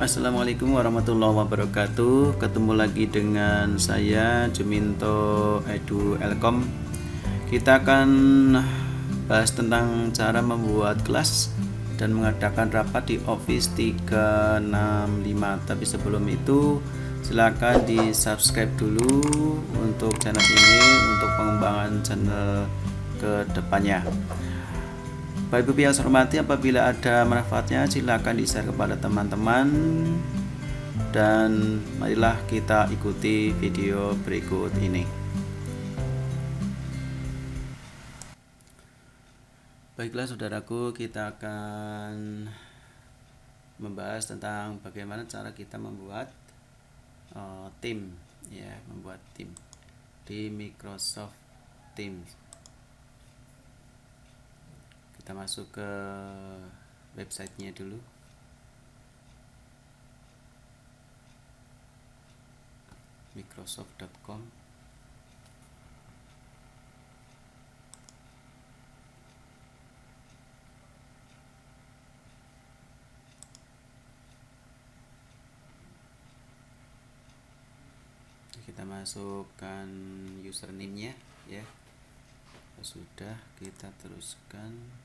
Assalamualaikum warahmatullahi wabarakatuh. Ketemu lagi dengan saya Juminto Edu Elkom. Kita akan bahas tentang cara membuat kelas dan mengadakan rapat di Office 365. Tapi sebelum itu silakan di subscribe dulu untuk channel ini untuk pengembangan channel ke depannya. Bapak Ibu yang saya hormati, apabila ada manfaatnya silakan di-share kepada teman-teman, dan marilah kita ikuti video berikut ini. Baiklah saudaraku, kita akan membahas tentang bagaimana cara kita membuat tim, ya, membuat tim di Microsoft Teams. Kita masuk ke websitenya dulu. Microsoft.com. Kita masukkan username-nya, ya. Sudah, kita teruskan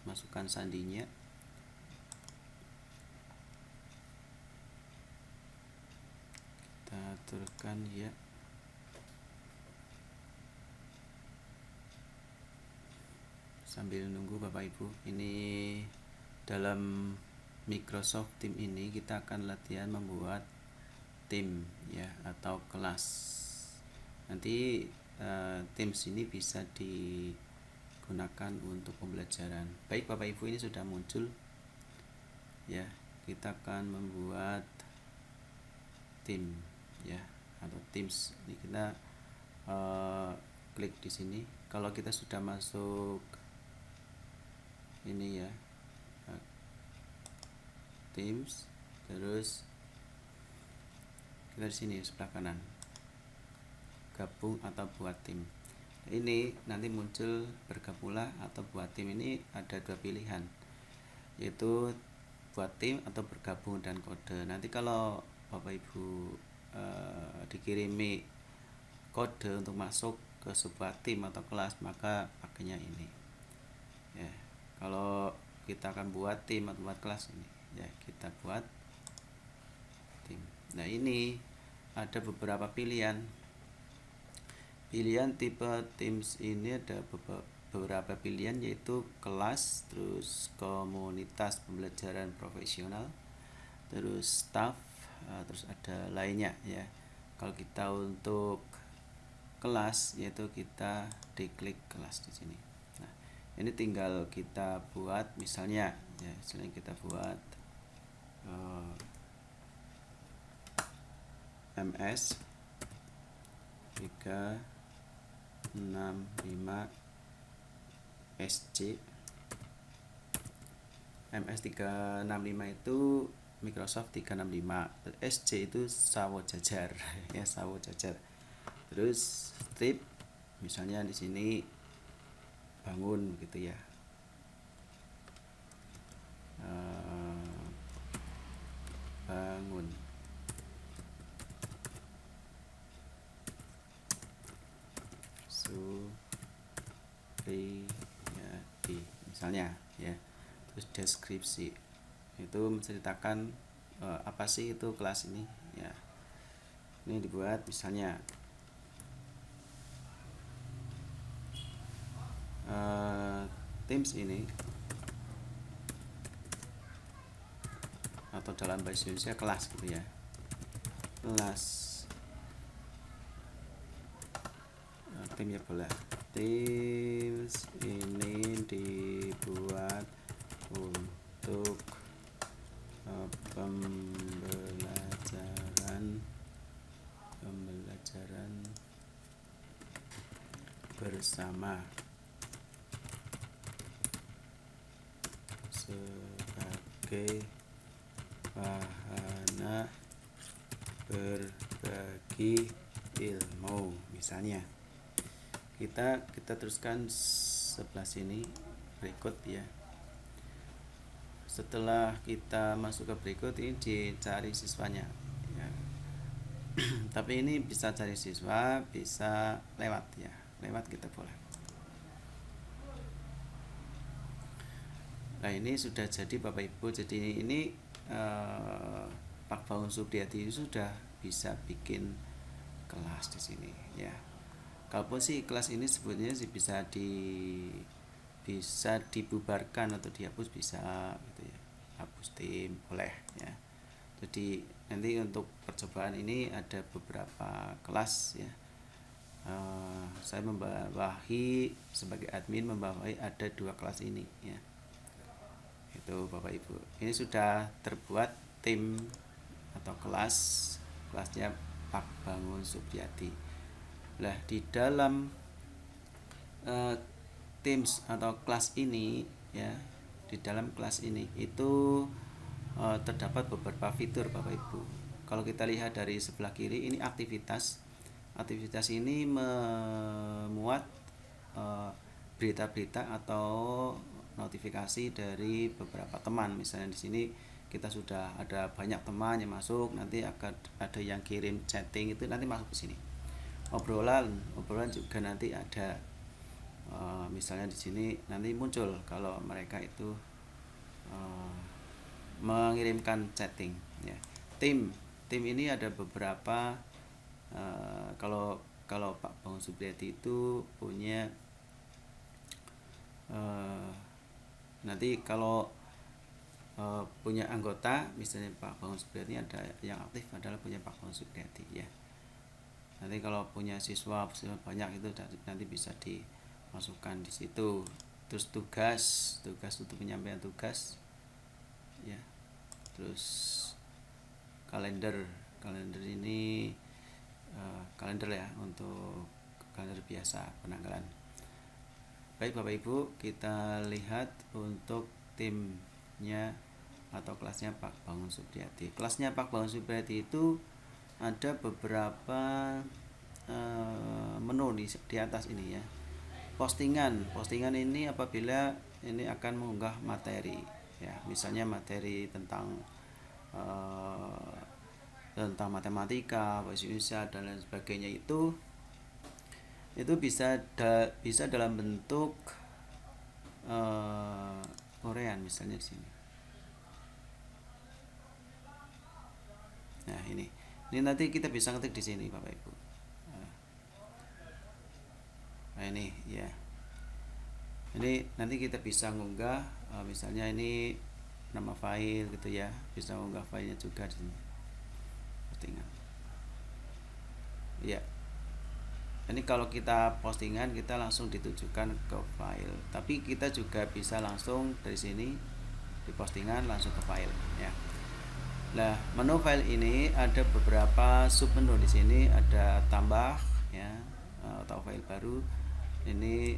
masukkan sandinya. Kita teruskan, ya. Sambil nunggu Bapak Ibu, ini dalam Microsoft Teams ini kita akan latihan membuat tim, ya, atau kelas. Nanti Teams ini bisa digunakan untuk pembelajaran. Baik Bapak Ibu, ini sudah muncul, ya. Kita akan membuat tim, ya, atau Teams. Ini kita klik di sini. Kalau kita sudah masuk ini, ya, Teams, terus kita di sini sebelah kanan, gabung atau buat tim. Ini nanti muncul bergabunglah atau buat tim. Ini ada dua pilihan, yaitu buat tim atau bergabung dan kode. Nanti kalau Bapak Ibu dikirimi kode untuk masuk ke sebuah tim atau kelas, maka pakainya ini, ya. Kalau kita akan buat tim atau buat kelas, ini, ya, kita buat tim. Nah, ini ada beberapa pilihan tipe Teams. Ini ada beberapa pilihan, yaitu kelas, terus komunitas pembelajaran profesional, terus staff, terus ada lainnya, ya. Kalau kita untuk kelas, yaitu kita diklik kelas di sini. Nah, ini tinggal kita buat, misalnya, ya, selain kita buat MS 365 SC. MS 365 itu Microsoft 365. SC itu sawo jajar, ya, sawo jajar. Terus strip, misalnya di sini bangun, gitu, ya. Bangun. Supriyadi, misalnya, ya. Terus deskripsi itu menceritakan apa sih itu kelas ini, ya. Ini dibuat misalnya Teams ini, atau dalam bahasa Indonesia kelas, gitu, ya. Kelas tim, ya, boleh. Teams ini dibuat untuk pembelajaran bersama sebagai wahana berbagi ilmu, misalnya. Kita teruskan sebelah sini berikut, ya. setelah kita masuk ke berikut ini dicari siswanya ya. Tapi ini bisa cari siswa, bisa lewat ya, lewat kita boleh. Nah ini sudah jadi Bapak Ibu, jadi ini Pak Bangun Supriyadi sudah bisa bikin kelas di sini ya. Kalaupun sih kelas ini sebetulnya sih bisa dibubarkan atau dihapus bisa gitu ya, hapus tim boleh ya. Jadi nanti untuk percobaan ini ada beberapa kelas ya. Saya membawahi sebagai admin, membawahi ada 2 kelas ini ya. Itu Bapak Ibu, ini sudah terbuat tim atau kelasnya Pak Bangun Supriyadi. Nah di dalam Teams atau kelas ini ya, di dalam kelas ini itu terdapat beberapa fitur Bapak Ibu. Kalau kita lihat dari sebelah kiri ini aktivitas ini memuat berita-berita atau notifikasi dari beberapa teman. Misalnya di sini kita sudah ada banyak teman yang masuk, nanti akan ada yang kirim chatting, itu nanti masuk ke sini. Obrolan juga nanti ada. Misalnya di sini nanti muncul kalau mereka itu mengirimkan chatting ya. Tim ini ada beberapa, kalau Pak Bangun Supriyadi itu punya nanti kalau punya anggota, misalnya Pak Bangun Supriyadi ada yang aktif adalah punya Pak Bangun Supriyadi ya. Nanti kalau punya siswa banyak itu nanti bisa dimasukkan di situ. Terus tugas untuk penyampaian tugas ya. Terus kalender ini kalender ya, untuk kalender biasa penanggalan. Baik Bapak Ibu, kita lihat untuk timnya atau kelasnya Pak Bangun Supriyadi. Kelasnya Pak Bangun Supriyadi itu ada beberapa menu di atas ini ya. Postingan ini apabila ini akan mengunggah materi ya, misalnya materi tentang matematika, bahasa Indonesia dan lain sebagainya, itu bisa dalam bentuk Korean misalnya di sini. Nah ini nanti kita bisa ngetik di sini Bapak Ibu. Nah ini ya, ini nanti kita bisa ngunggah misalnya ini nama file gitu ya, bisa ngunggah filenya juga di sini. Postingan ya, ini kalau kita postingan kita langsung ditujukan ke file, tapi kita juga bisa langsung dari sini di postingan langsung ke file ya. Nah, menu file ini ada beberapa sub menu di sini, ada tambah ya atau file baru. Ini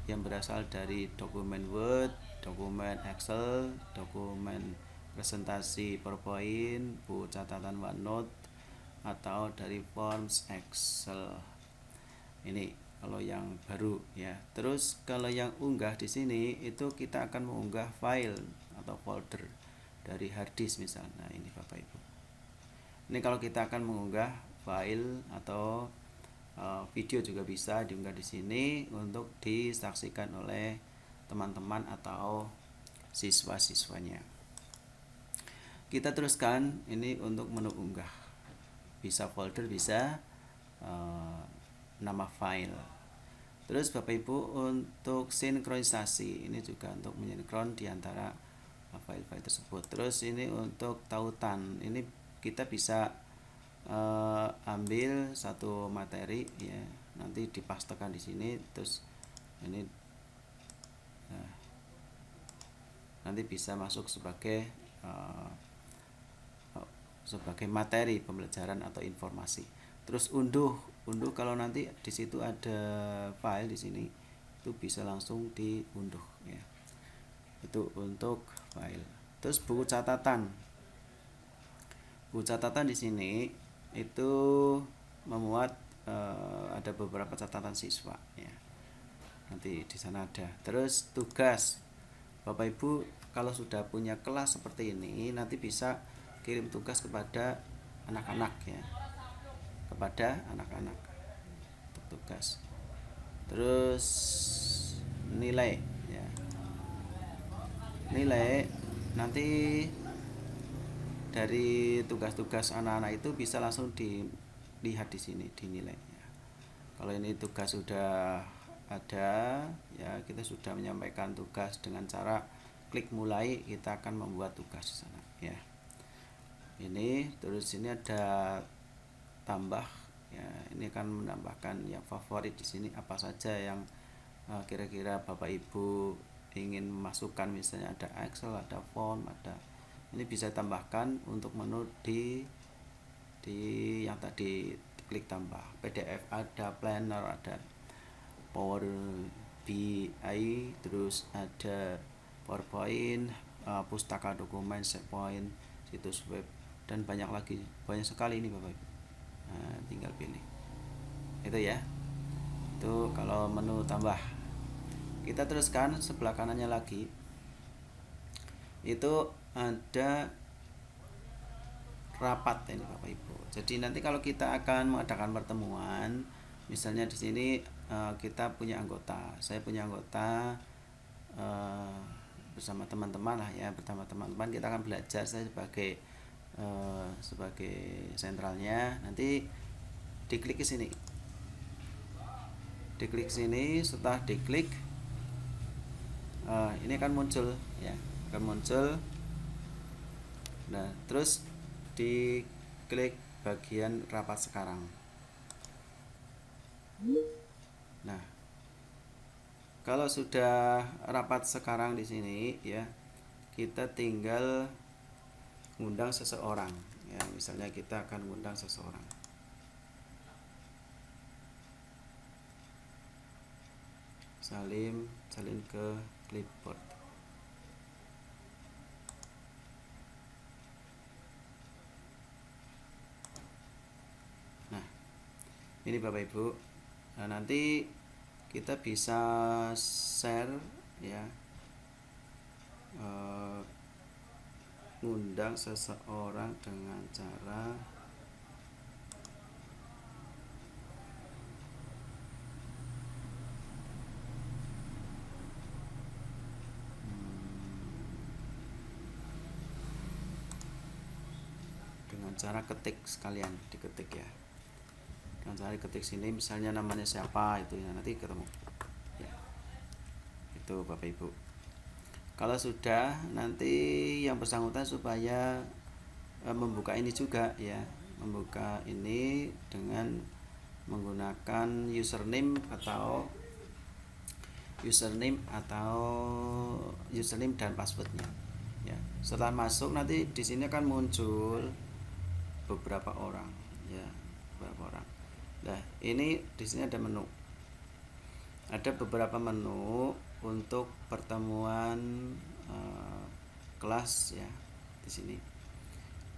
yang berasal dari dokumen Word, dokumen Excel, dokumen presentasi PowerPoint, buku catatan OneNote, atau dari Forms Excel. Ini kalau yang baru ya. Terus kalau yang unggah di sini itu kita akan mengunggah file atau folder dari hard disk misalnya. Nah, ini Bapak Ibu. Ini kalau kita akan mengunggah file atau video juga bisa diunggah di sini untuk disaksikan oleh teman-teman atau siswa-siswanya. Kita teruskan ini untuk menu unggah. Bisa folder, bisa nama file. Terus Bapak Ibu untuk sinkronisasi, ini juga untuk mensinkron di antara file-file tersebut. Terus ini untuk tautan, ini kita bisa ambil satu materi ya, nanti dipastekan di sini, terus ini nanti bisa masuk sebagai materi pembelajaran atau informasi. Terus unduh kalau nanti di situ ada file di sini itu bisa langsung diunduh ya. Itu untuk file. Terus buku catatan di sini itu memuat ada beberapa catatan siswa ya. Nanti di sana ada. Terus tugas Bapak Ibu kalau sudah punya kelas seperti ini nanti bisa kirim tugas kepada anak-anak ya, kepada anak-anak untuk tugas. Terus nilai ya, nilai nanti dari tugas-tugas anak-anak itu bisa langsung dilihat di sini dinilai ya. Kalau ini tugas sudah ada ya, kita sudah menyampaikan tugas dengan cara klik mulai, kita akan membuat tugas di sana ya. Ini terus ini ada tambah ya, ini akan menambahkan yang favorit di sini apa saja yang kira-kira Bapak Ibu ingin memasukkan, misalnya ada Excel, ada font, ada ini bisa tambahkan untuk menu di yang tadi klik tambah. PDF ada, planner ada, Power BI, terus ada PowerPoint, pustaka dokumen, SharePoint, situs web, dan banyak lagi, banyak sekali ini Bapak Ibu. Nah, tinggal pilih itu ya, itu kalau menu tambah. Kita teruskan sebelah kanannya lagi, itu ada rapat ini Bapak Ibu. Jadi nanti kalau kita akan mengadakan pertemuan, misalnya di sini kita punya anggota, saya punya anggota bersama teman-teman lah ya, bersama teman-teman kita akan belajar, saya sebagai sentralnya. Nanti diklik ke sini, setelah diklik ini akan muncul ya, akan muncul. Nah terus diklik bagian rapat sekarang. Nah kalau sudah rapat sekarang di sini ya, kita tinggal ngundang seseorang ya, misalnya kita akan ngundang seseorang. Salin ke clipboard. Nah ini Bapak Ibu, nah nanti kita bisa share ya, ngundang seseorang dengan cara dengan cara ketik, sekalian diketik ya, dengan cara ketik sini misalnya namanya siapa itu ya, nanti ketemu ya. Itu Bapak Ibu. Kalau sudah, nanti yang bersangkutan supaya membuka ini juga ya, membuka ini dengan menggunakan username dan passwordnya ya. Setelah masuk nanti di sini akan muncul beberapa orang ya, beberapa orang. Nah ini di sini ada menu, ada beberapa menu untuk pertemuan kelas ya di sini.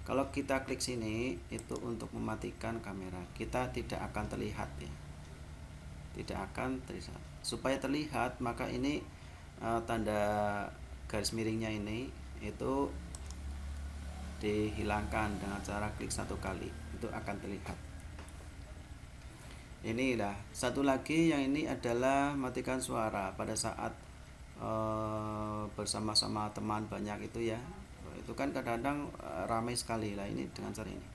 Kalau kita klik sini itu untuk mematikan kamera, kita tidak akan terlihat ya, tidak akan terlihat. Supaya terlihat maka ini tanda garis miringnya ini itu dihilangkan dengan cara klik satu kali, itu akan terlihat. Ini lah satu lagi, yang ini adalah matikan suara pada saat bersama-sama teman banyak itu ya, itu kan kadang-kadang ramai sekali lah. Ini dengan cara ini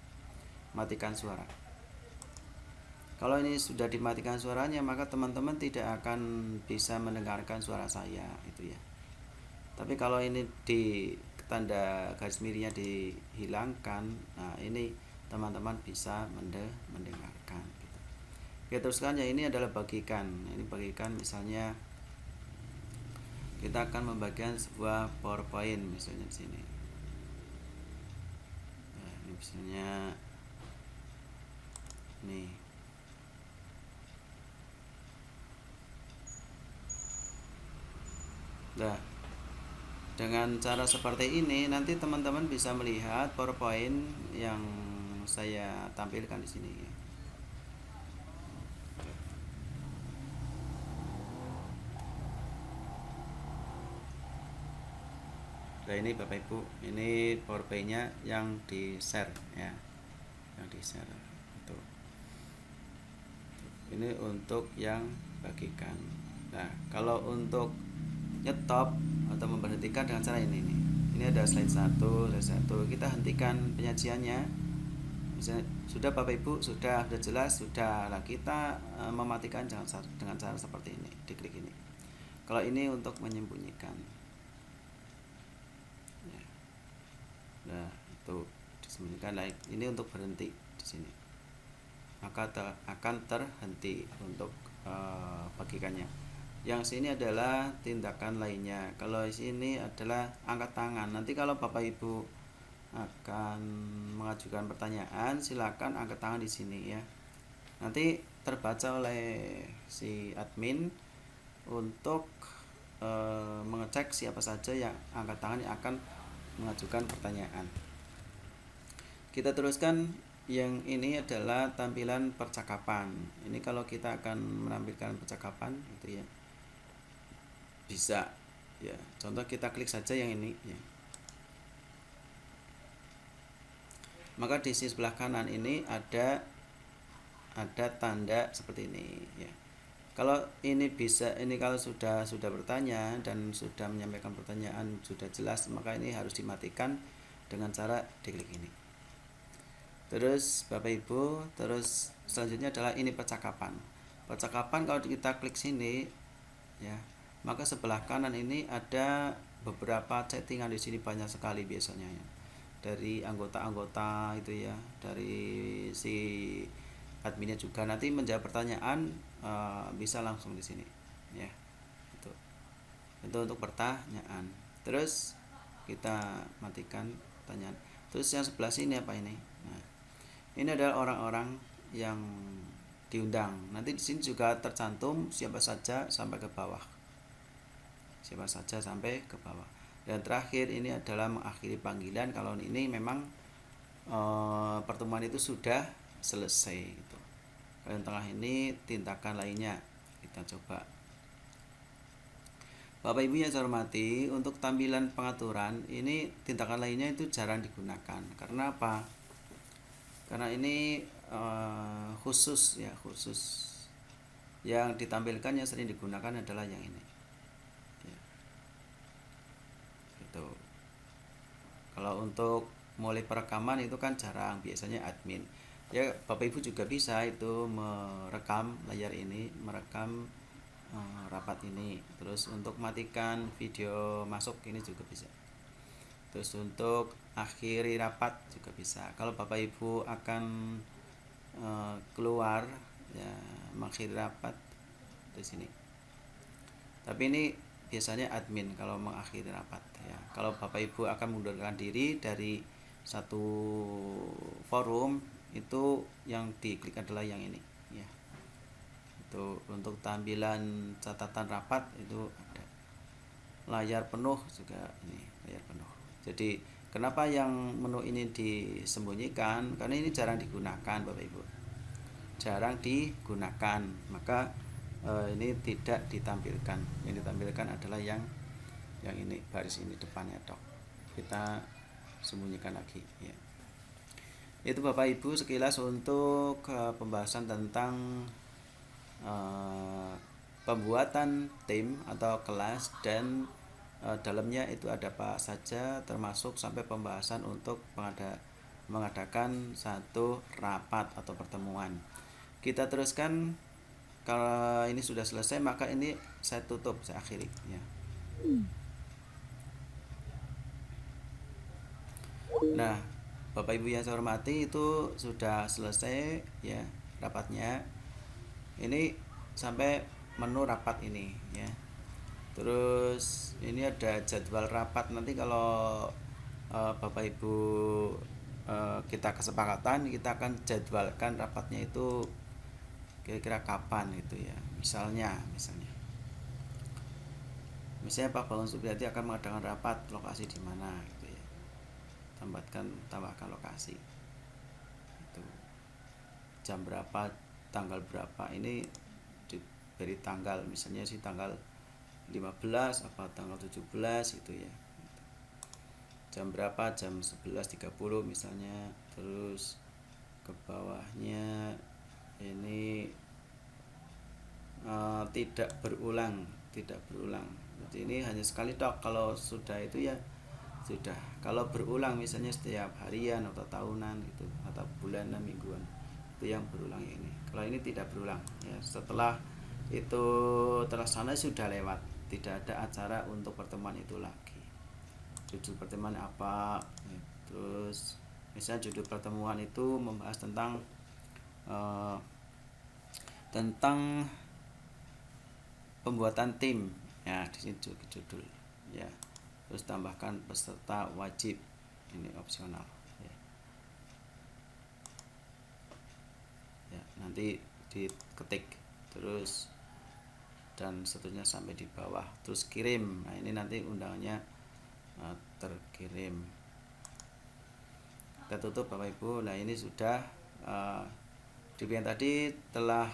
matikan suara. Kalau ini sudah dimatikan suaranya maka teman-teman tidak akan bisa mendengarkan suara saya itu ya. Tapi kalau ini di tanda garis miringnya dihilangkan, nah ini teman-teman bisa mendengarkan gitu. Oke, teruskan ya, ini adalah bagikan. Ini bagikan, misalnya kita akan membagikan sebuah PowerPoint misalnya di sini. Nah, ini misalnya nih. Nah, dengan cara seperti ini nanti teman-teman bisa melihat PowerPoint yang saya tampilkan di sini ya. Nah ini Bapak Ibu, ini PowerPoint-nya yang di share ya, yang di share itu. Ini untuk yang bagikan. Nah kalau untuk nyetop atau memberhentikan dengan cara ini nih. Ini ada slide 1, slide 1. Kita hentikan penyajiannya. Misalnya, sudah Bapak Ibu, sudah jelas, sudah. Nah, kita mematikan dengan cara seperti ini, diklik ini. Kalau ini untuk menyembunyikan. Ya. Nah, itu disembunyikan. Nah, ini untuk berhenti di sini. Maka akan terhenti untuk bagikannya. Yang sini adalah tindakan lainnya. Kalau di sini adalah angkat tangan. Nanti kalau Bapak Ibu akan mengajukan pertanyaan, silakan angkat tangan di sini ya. Nanti terbaca oleh si admin untuk mengecek siapa saja yang angkat tangan yang akan mengajukan pertanyaan. Kita teruskan, yang ini adalah tampilan percakapan. Ini kalau kita akan menampilkan percakapan gitu ya. Bisa ya. Contoh kita klik saja yang ini ya. Maka di sisi sebelah kanan ini ada tanda seperti ini ya. Kalau ini bisa, ini kalau sudah bertanya dan sudah menyampaikan pertanyaan sudah jelas, maka ini harus dimatikan dengan cara diklik ini. Terus Bapak Ibu, terus selanjutnya adalah ini percakapan. Percakapan kalau kita klik sini ya, maka sebelah kanan ini ada beberapa chattingan di sini, banyak sekali biasanya ya. Dari anggota-anggota itu ya, dari si adminnya juga nanti menjawab pertanyaan bisa langsung di sini ya. Itu untuk pertanyaan. Terus kita matikan pertanyaan. Terus yang sebelah sini apa ini? Nah, ini adalah orang-orang yang diundang. Nanti di sini juga tercantum siapa saja sampai ke bawah. Siapa saja sampai ke bawah. Dan terakhir ini adalah mengakhiri panggilan kalau ini memang pertemuan itu sudah selesai gitu. Yang tengah ini tindakan lainnya. Kita coba. Bapak Ibu yang saya hormati, untuk tampilan pengaturan ini tindakan lainnya itu jarang digunakan. Karena apa? Karena ini khusus ya, khusus. Yang ditampilkan yang sering digunakan adalah yang ini. Ya. Gitu. Kalau untuk mulai perekaman itu kan jarang, biasanya admin. Ya Bapak Ibu juga bisa itu merekam layar ini, merekam rapat ini. Terus untuk matikan video masuk ini juga bisa. Terus untuk akhiri rapat juga bisa. Kalau Bapak Ibu akan keluar ya, mengakhiri rapat di sini. Tapi ini biasanya admin kalau mengakhiri rapat ya. Kalau Bapak Ibu akan mengundurkan diri dari satu forum, itu yang diklik adalah yang ini ya. Itu untuk tampilan catatan rapat itu ada. Layar penuh juga ini, layar penuh. Jadi kenapa yang menu ini disembunyikan? Karena ini jarang digunakan Bapak Ibu. Jarang digunakan, maka ini tidak ditampilkan. Yang ditampilkan adalah yang ini, baris ini depannya dok. Kita sembunyikan lagi ya. Itu Bapak Ibu sekilas untuk pembahasan tentang pembuatan tim atau kelas, dan dalamnya itu ada apa saja, termasuk sampai pembahasan untuk mengadakan satu rapat atau pertemuan. Kita teruskan. Kalau ini sudah selesai, maka ini saya tutup, saya akhiri ya. Nah, Bapak Ibu yang saya hormati, itu sudah selesai ya rapatnya. Ini sampai menu rapat ini ya. Terus ini ada jadwal rapat. Nanti kalau Bapak Ibu kita kesepakatan, kita akan jadwalkan rapatnya itu kira-kira kapan itu ya. Misalnya Pak Bangun Supriyadi akan mengadakan rapat, lokasi di mana gitu ya. Tambahkan lokasi. Itu jam berapa, tanggal berapa, ini diberi tanggal, misalnya sih tanggal 15 apa tanggal 17 gitu ya. jam berapa, jam 11.30 misalnya. Terus ke bawahnya ini tidak berulang. Jadi ini hanya sekali tok. Kalau sudah itu ya sudah. Kalau berulang misalnya setiap harian atau tahunan gitu, atau bulanan, mingguan, itu yang berulang ini. Kalau ini tidak berulang ya, setelah itu terlaksana sudah lewat, tidak ada acara untuk pertemuan itu lagi. Judul pertemuan apa, terus misalnya judul pertemuan itu membahas tentang pembuatan tim ya, di sini judul ya. Terus tambahkan peserta wajib, ini opsional ya. Ya, nanti diketik terus dan seterusnya sampai di bawah, terus kirim. Nah ini nanti undangannya terkirim. Kita tutup Bapak Ibu. Nah ini sudah di yang tadi telah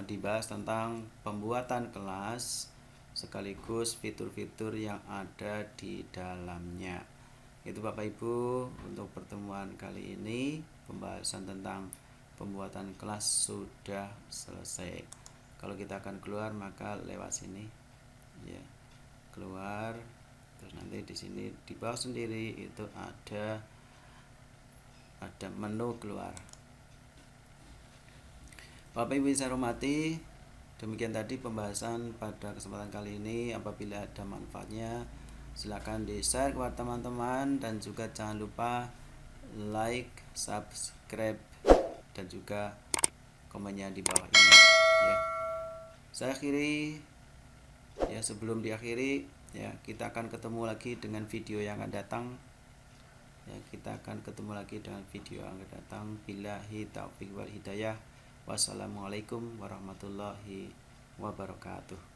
dibahas tentang pembuatan kelas sekaligus fitur-fitur yang ada di dalamnya. Itu Bapak Ibu untuk pertemuan kali ini, pembahasan tentang pembuatan kelas sudah selesai. Kalau kita akan keluar maka lewat sini ya, keluar. Terus nanti di sini di bawah sendiri itu ada menu keluar. Bapak Ibu yang saya hormati, demikian tadi pembahasan pada kesempatan kali ini. Apabila ada manfaatnya, silakan di-share kepada teman-teman, dan juga jangan lupa like, subscribe, dan juga komennya di bawah ini ya. Saya akhiri ya. Sebelum diakhiri ya, kita akan ketemu lagi dengan video yang akan datang ya. Kita akan ketemu lagi dengan video yang akan datang. Billahi taufiq wal hidayah. Wassalamualaikum warahmatullahi wabarakatuh.